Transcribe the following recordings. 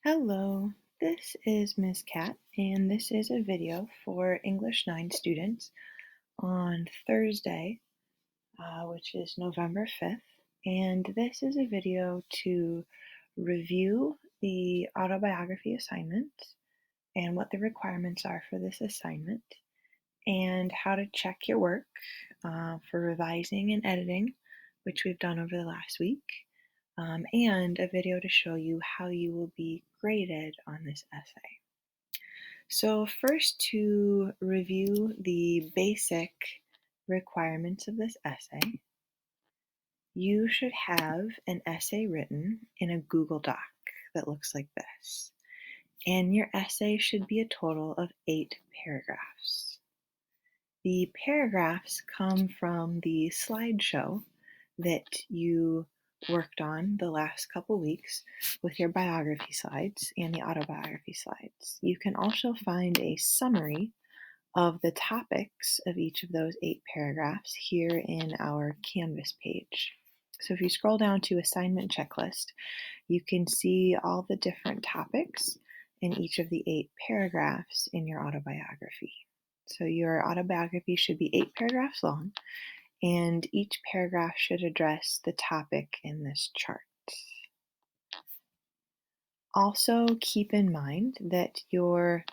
Hello, this is Miss Cat, and this is a video for English 9 students on Thursday, which is November 5th. And this is a video to review the autobiography assignment and what the requirements are for this assignment, and how to check your work for revising and editing, which we've done over the last week, and a video to show you how you will be graded on this essay. So, first, to review the basic requirements of this essay, you should have an essay written in a Google Doc that looks like this. And your essay should be a total of 8 paragraphs. The paragraphs come from the slideshow that you worked on the last couple weeks with your biography slides and the autobiography slides. You can also find a summary of the topics of each of those 8 paragraphs here in our Canvas page. So if you scroll down to assignment checklist, you can see all the different topics in each of the 8 paragraphs in your autobiography. So your autobiography should be 8 paragraphs long, and each paragraph should address the topic in this chart. Also, keep in mind that your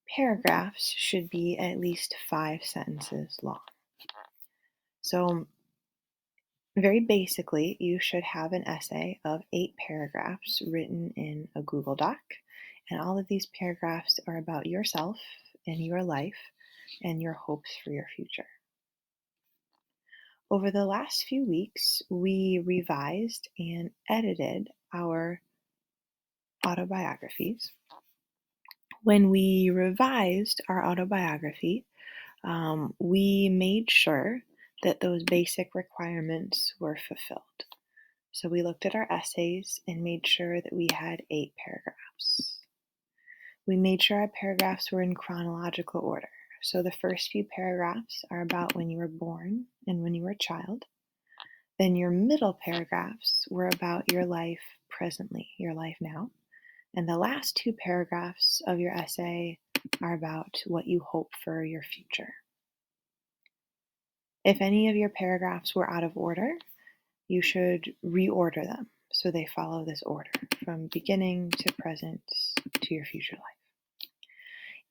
paragraphs should be at least 5 sentences long. So, very basically, you should have an essay of 8 paragraphs written in a Google Doc, and all of these paragraphs are about yourself and your life and your hopes for your future. Over the last few weeks, we revised and edited our autobiographies. When we revised our autobiography, we made sure that those basic requirements were fulfilled. So we looked at our essays and made sure that we had 8 paragraphs. We made sure our paragraphs were in chronological order. So the first few paragraphs are about when you were born and when you were a child. Then your middle paragraphs were about your life presently, your life now. And the last 2 paragraphs of your essay are about what you hope for your future. If any of your paragraphs were out of order, you should reorder them so they follow this order from beginning to present to your future life.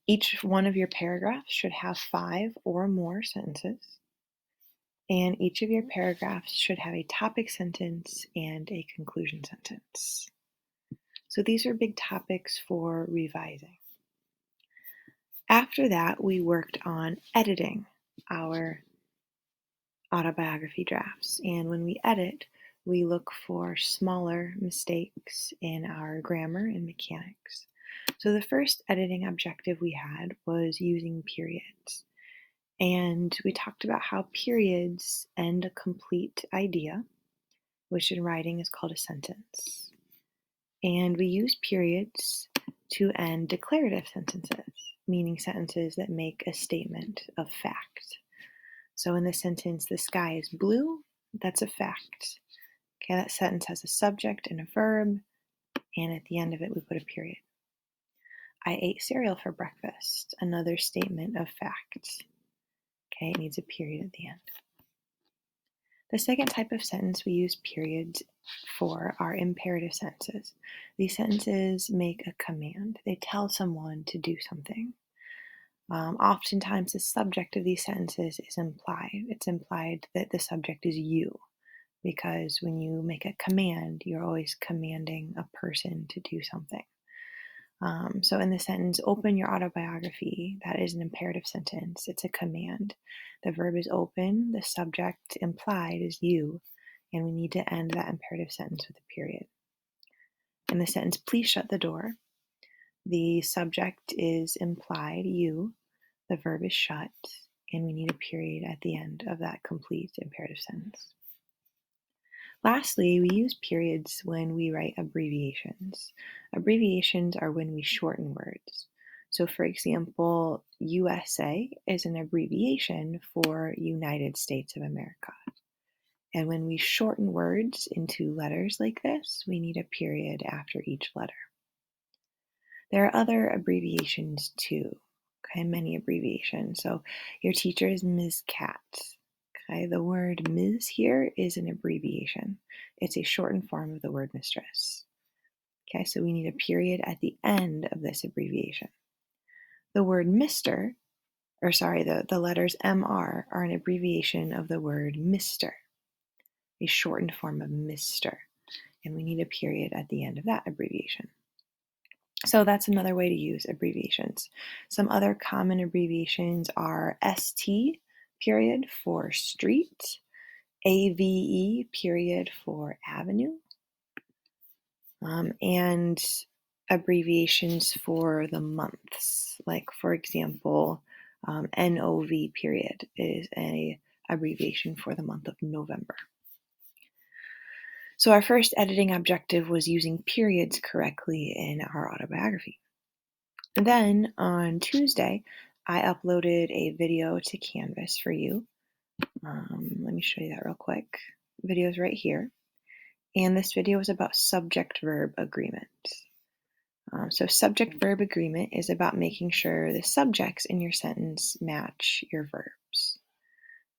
Each one of your paragraphs should have 5 or more sentences, and each of your paragraphs should have a topic sentence and a conclusion sentence. So these are big topics for revising. After that, we worked on editing our autobiography drafts. And when we edit, we look for smaller mistakes in our grammar and mechanics. So the first editing objective we had was using periods. And we talked about how periods end a complete idea, which in writing is called a sentence. And we use periods to end declarative sentences, meaning sentences that make a statement of fact. So in the sentence, the sky is blue, that's a fact. Okay, that sentence has a subject and a verb, and at the end of it, we put a period. I ate cereal for breakfast, another statement of fact. Okay, it needs a period at the end. The second type of sentence we use periods for are imperative sentences. These sentences make a command. They tell someone to do something. Oftentimes, the subject of these sentences is implied. It's implied that the subject is you, because when you make a command, you're always commanding a person to do something. So in the sentence, open your autobiography, that is an imperative sentence. It's a command. The verb is open, the subject implied is you, and we need to end that imperative sentence with a period. In the sentence, please shut the door, the subject is implied, you, the verb is shut, and we need a period at the end of that complete imperative sentence. Lastly, we use periods when we write abbreviations. Abbreviations are when we shorten words. So, for example, USA is an abbreviation for United States of America. And when we shorten words into letters like this, we need a period after each letter. There are other abbreviations too, okay, many abbreviations. So your teacher is Ms. Cat. Okay, the word Ms. here is an abbreviation. It's a shortened form of the word mistress. Okay, so we need a period at the end of this abbreviation. The word Mr., or sorry, the letters MR are an abbreviation of the word Mister, a shortened form of Mister, and we need a period at the end of that abbreviation. So that's another way to use abbreviations. Some other common abbreviations are ST period for street, AVE period for avenue, and abbreviations for the months. Like, for example, NOV period is an abbreviation for the month of November. So our first editing objective was using periods correctly in our autobiography. Then on Tuesday, I uploaded a video to Canvas for you. Let me show you that real quick. The video's right here. And this video is about subject-verb agreement. So subject-verb agreement is about making sure the subjects in your sentence match your verbs.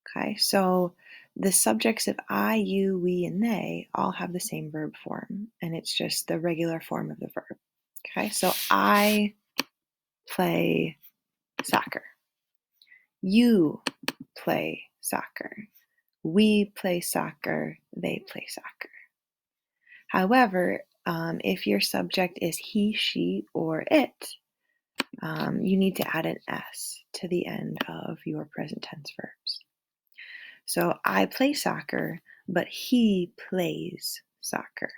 Okay, so the subjects of I, you, we, and they all have the same verb form, and it's just the regular form of the verb. Okay, so I play soccer. You play soccer. We play soccer. They play soccer. However, if your subject is he, she, or it, you need to add an S to the end of your present tense verbs. So I play soccer, but he plays soccer.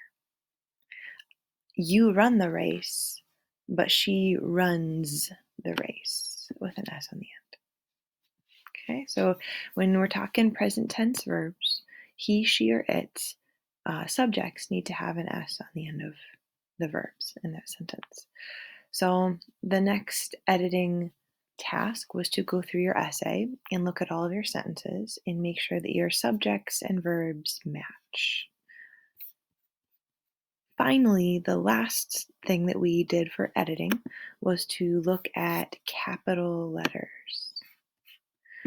You run the race, but she runs the race with an S on the end. Okay, so when we're talking present tense verbs, he, she, or it, subjects need to have an S on the end of the verbs in that sentence. So the next editing task was to go through your essay and look at all of your sentences and make sure that your subjects and verbs match. Finally, the last thing that we did for editing was to look at capital letters.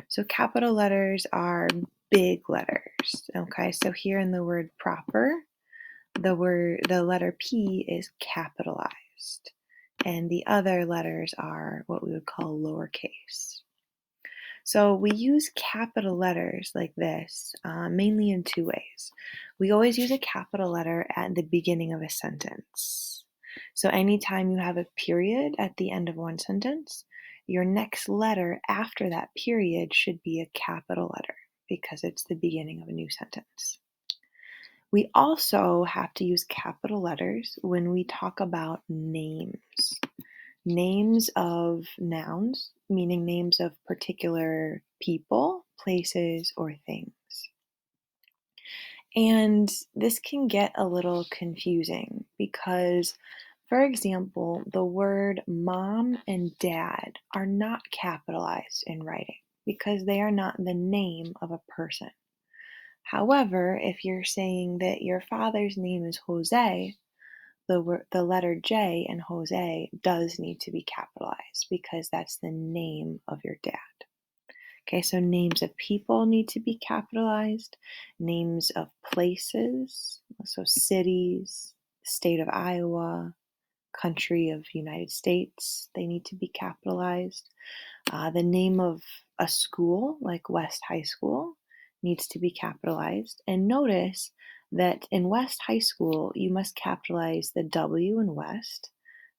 So capital letters are big letters. Okay, so here in the word proper, the letter P is capitalized, and the other letters are what we would call lowercase. So we use capital letters like this mainly in two ways. We always use a capital letter at the beginning of a sentence. So anytime you have a period at the end of one sentence, your next letter after that period should be a capital letter because it's the beginning of a new sentence. We also have to use capital letters when we talk about names. Names of nouns, meaning names of particular people, places, or things. And this can get a little confusing because, for example, the word mom and dad are not capitalized in writing because they are not the name of a person. However, if you're saying that your father's name is Jose, the letter J in Jose does need to be capitalized because that's the name of your dad. Okay, so names of people need to be capitalized, names of places, so cities, state of Iowa, country of United States, they need to be capitalized. The name of a school, like West High School, needs to be capitalized. And notice that in West High School, you must capitalize the W in West,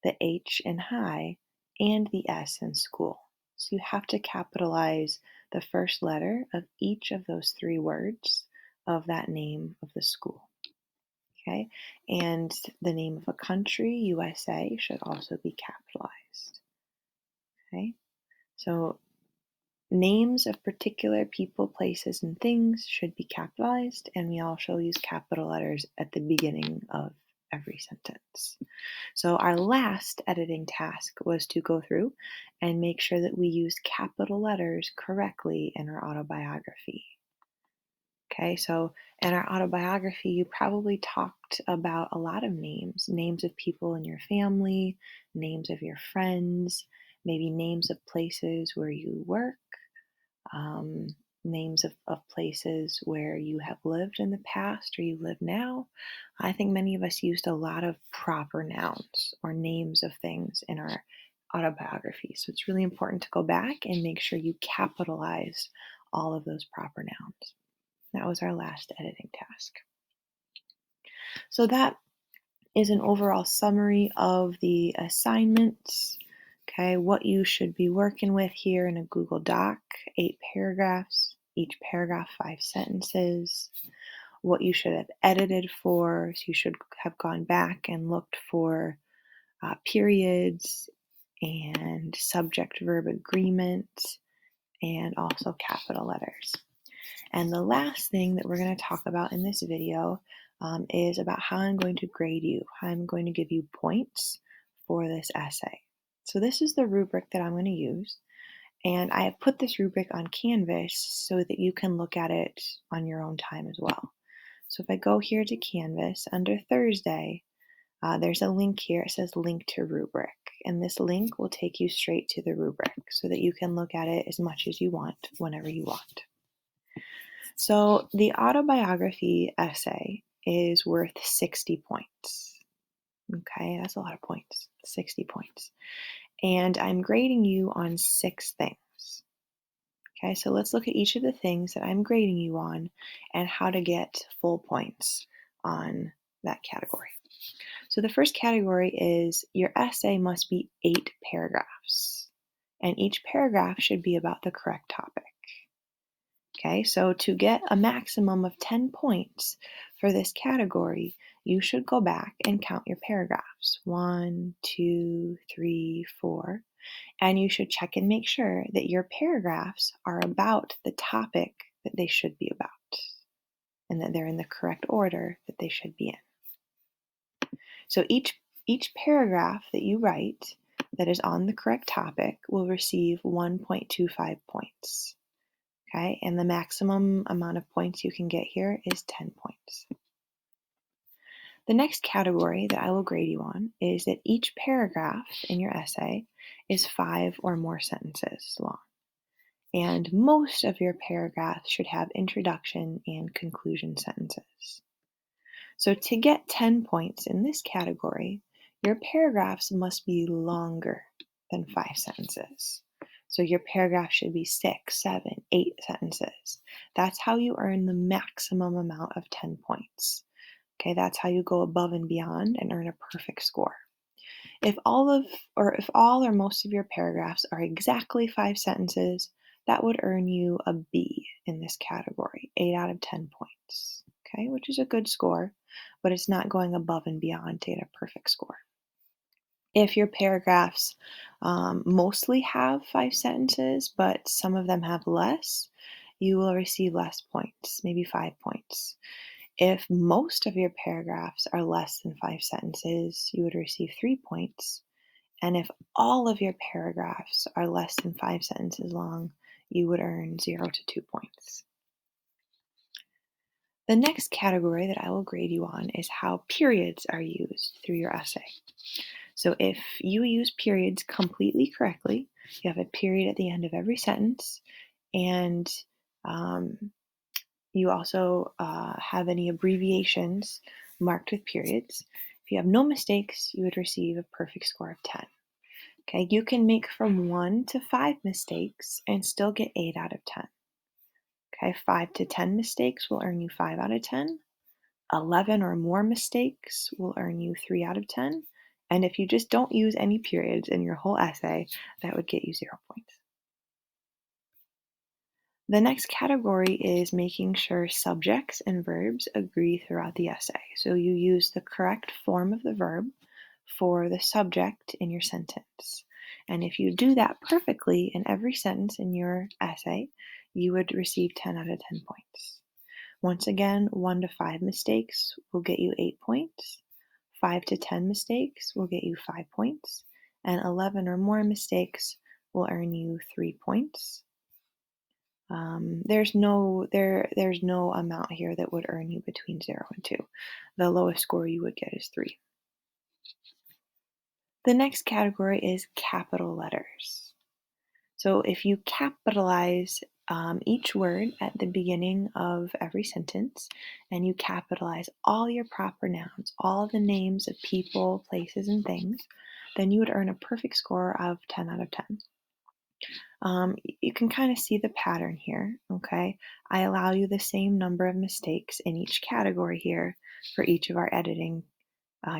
the H in high, and the S in school. So you have to capitalize the first letter of each of those three words of that name of the school. Okay, and the name of a country, USA, should also be capitalized. Okay, so names of particular people, places, and things should be capitalized, and we also use capital letters at the beginning of every sentence. So our last editing task was to go through and make sure that we use capital letters correctly in our autobiography. Okay, so in our autobiography, you probably talked about a lot of names, names of people in your family, names of your friends, maybe names of places where you work, um, names of places where you have lived in the past or you live now. I think many of us used a lot of proper nouns or names of things in our autobiography. So it's really important to go back and make sure you capitalize all of those proper nouns. That was our last editing task. So that is an overall summary of the assignments. Okay, what you should be working with here in a Google Doc, 8 paragraphs, each paragraph 5 sentences. What you should have edited for, so you should have gone back and looked for periods and subject-verb agreement and also capital letters. And the last thing that we're going to talk about in this video is about how I'm going to grade you, how I'm going to give you points for this essay. So this is the rubric that I'm going to use. And I have put this rubric on Canvas so that you can look at it on your own time as well. So if I go here to Canvas, under Thursday, there's a link here. It says link to rubric. And this link will take you straight to the rubric so that you can look at it as much as you want, whenever you want. So the autobiography essay is worth 60 points. Okay, that's a lot of points, 60 points. And I'm grading you on 6 things. Okay, so let's look at each of the things that I'm grading you on and how to get full points on that category. So the first category is your essay must be 8 paragraphs, and each paragraph should be about the correct topic. Okay, so to get a maximum of 10 points for this category, you should go back and count your paragraphs 1, 2, 3, 4, and you should check and make sure that your paragraphs are about the topic that they should be about and that they're in the correct order that they should be in. So each paragraph that you write that is on the correct topic will receive 1.25 points. Okay, and the maximum amount of points you can get here is 10 points. The next category that I will grade you on is that each paragraph in your essay is 5 or more sentences long. And most of your paragraphs should have introduction and conclusion sentences. So to get 10 points in this category, your paragraphs must be longer than 5 sentences. So your paragraph should be 6, 7, 8 sentences. That's how you earn the maximum amount of 10 points. Okay, that's how you go above and beyond and earn a perfect score. If all or most of your paragraphs are exactly 5 sentences, that would earn you a B in this category, 8 out of 10 points. Okay, which is a good score, but it's not going above and beyond to get a perfect score. If your paragraphs mostly have 5 sentences, but some of them have less, you will receive less points, maybe 5 points. If most of your paragraphs are less than 5 sentences, you would receive 3 points. And if all of your paragraphs are less than 5 sentences long, you would earn 0 to 2 points. The next category that I will grade you on is how periods are used through your essay. So if you use periods completely correctly, you have a period at the end of every sentence, and you also have any abbreviations marked with periods. If you have no mistakes, you would receive a perfect score of 10. Okay, you can make from 1 to 5 mistakes and still get 8 out of 10. Okay, 5 to 10 mistakes will earn you 5 out of 10. 11 or more mistakes will earn you 3 out of 10. And if you just don't use any periods in your whole essay, that would get you 0 points. The next category is making sure subjects and verbs agree throughout the essay. So you use the correct form of the verb for the subject in your sentence. And if you do that perfectly in every sentence in your essay, you would receive 10 out of 10 points. Once again, 1 to 5 mistakes will get you 8 points. 5 to 10 mistakes will get you 5 points. And 11 or more mistakes will earn you 3 points. There's no amount here that would earn you between 0 and 2. The lowest score you would get is 3. The next category is capital letters. So if you capitalize each word at the beginning of every sentence, and you capitalize all your proper nouns, all the names of people, places, and things, then you would earn a perfect score of 10 out of 10. You can kind of see the pattern here, okay? I allow you the same number of mistakes in each category here for each of our editing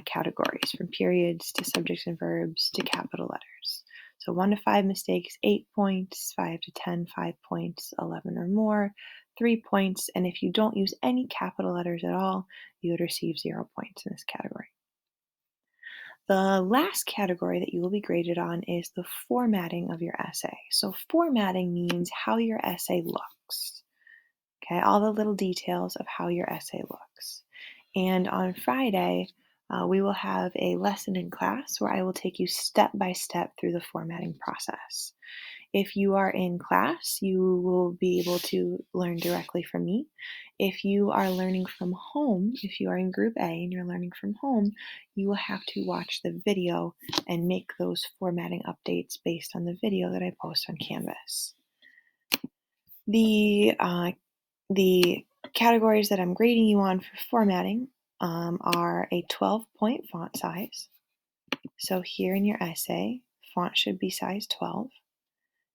categories, from periods to subjects and verbs to capital letters. So 1 to 5 mistakes, 8 points, 5 to 10, 5 points, 11 or more, 3 points, and if you don't use any capital letters at all, you would receive 0 points in this category. The last category that you will be graded on is the formatting of your essay. So formatting means how your essay looks. Okay, all the little details of how your essay looks. And on Friday, we will have a lesson in class where I will take you step by step through the formatting process. If you are in class, you will be able to learn directly from me. If you are learning from home, if you are in group A and you're learning from home, you will have to watch the video and make those formatting updates based on the video that I post on Canvas. The categories that I'm grading you on for formatting are a 12-point font size. So here in your essay, font should be size 12.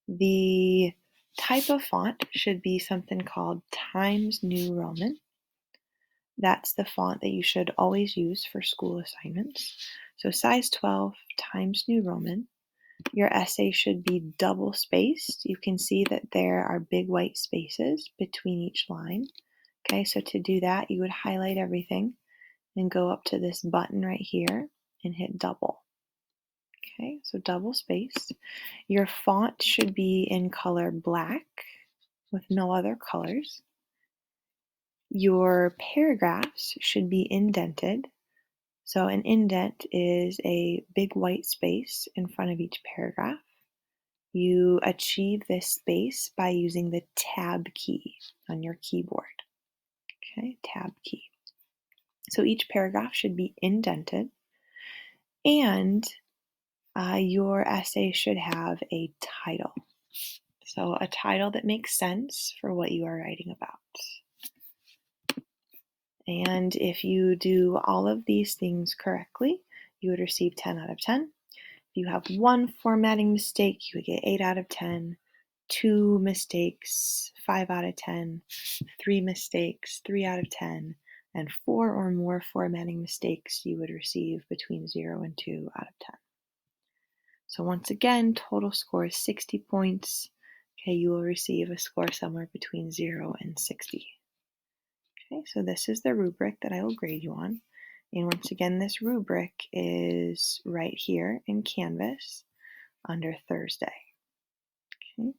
The type of font should be something called Times New Roman. That's the font that you should always use for school assignments. So size 12, Times New Roman. Your essay should be double spaced. You can see that there are big white spaces between each line. Okay, so to do that, you would highlight everything and go up to this button right here and hit double. Okay, so double spaced. Your font should be in color black with no other colors. Your paragraphs should be indented. So an indent is a big white space in front of each paragraph. You achieve this space by using the Tab key on your keyboard. Okay, Tab key. So each paragraph should be indented, and your essay should have a title. So a title that makes sense for what you are writing about. And if you do all of these things correctly, you would receive 10 out of 10. If you have one formatting mistake, you would get 8 out of 10. 2 mistakes, 5 out of 10. 3 mistakes, 3 out of 10. And 4 or more formatting mistakes, you would receive between 0 and 2 out of 10. So once again, total score is 60 points. Okay, you will receive a score somewhere between 0 and 60. Okay, so this is the rubric that I will grade you on. And once again, this rubric is right here in Canvas under Thursday. Okay.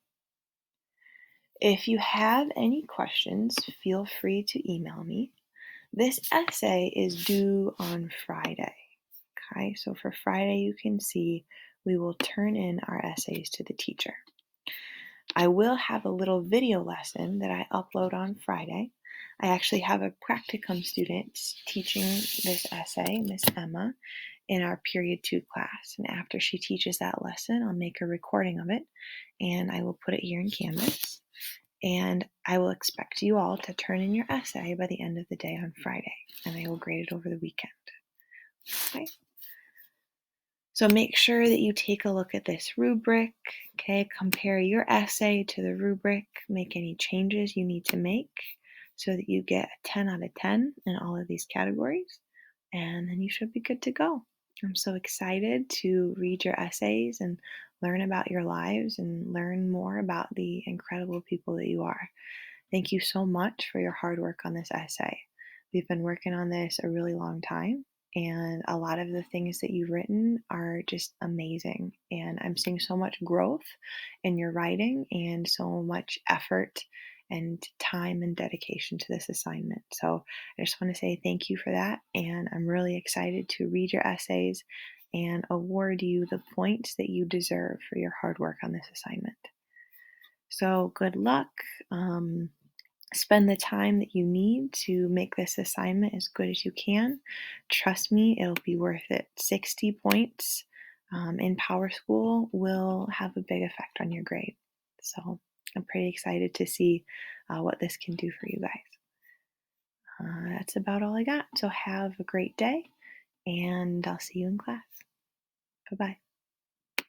If you have any questions, feel free to email me. This essay is due on Friday. Okay, so for Friday, you can see we will turn in our essays to the teacher. I will have a little video lesson that I upload on Friday. I actually have a practicum student teaching this essay, Miss Emma, in our period 2 class. And after she teaches that lesson, I'll make a recording of it and I will put it here in Canvas. And I will expect you all to turn in your essay by the end of the day on Friday, and I will grade it over the weekend. Okay? So make sure that you take a look at this rubric, okay? Compare your essay to the rubric, make any changes you need to make so that you get a 10 out of 10 in all of these categories, and then you should be good to go. I'm so excited to read your essays and learn about your lives and learn more about the incredible people that you are. Thank you so much for your hard work on this essay. We've been working on this a really long time, and a lot of the things that you've written are just amazing. And I'm seeing so much growth in your writing and so much effort and time and dedication to this assignment. So I just want to say thank you for that. And I'm really excited to read your essays and award you the points that you deserve for your hard work on this assignment. So good luck. Spend the time that you need to make this assignment as good as you can. Trust me, it'll be worth it. 60 points in Power School will have a big effect on your grade. So I'm pretty excited to see what this can do for you guys. That's about all I got. So have a great day, and I'll see you in class. Bye bye.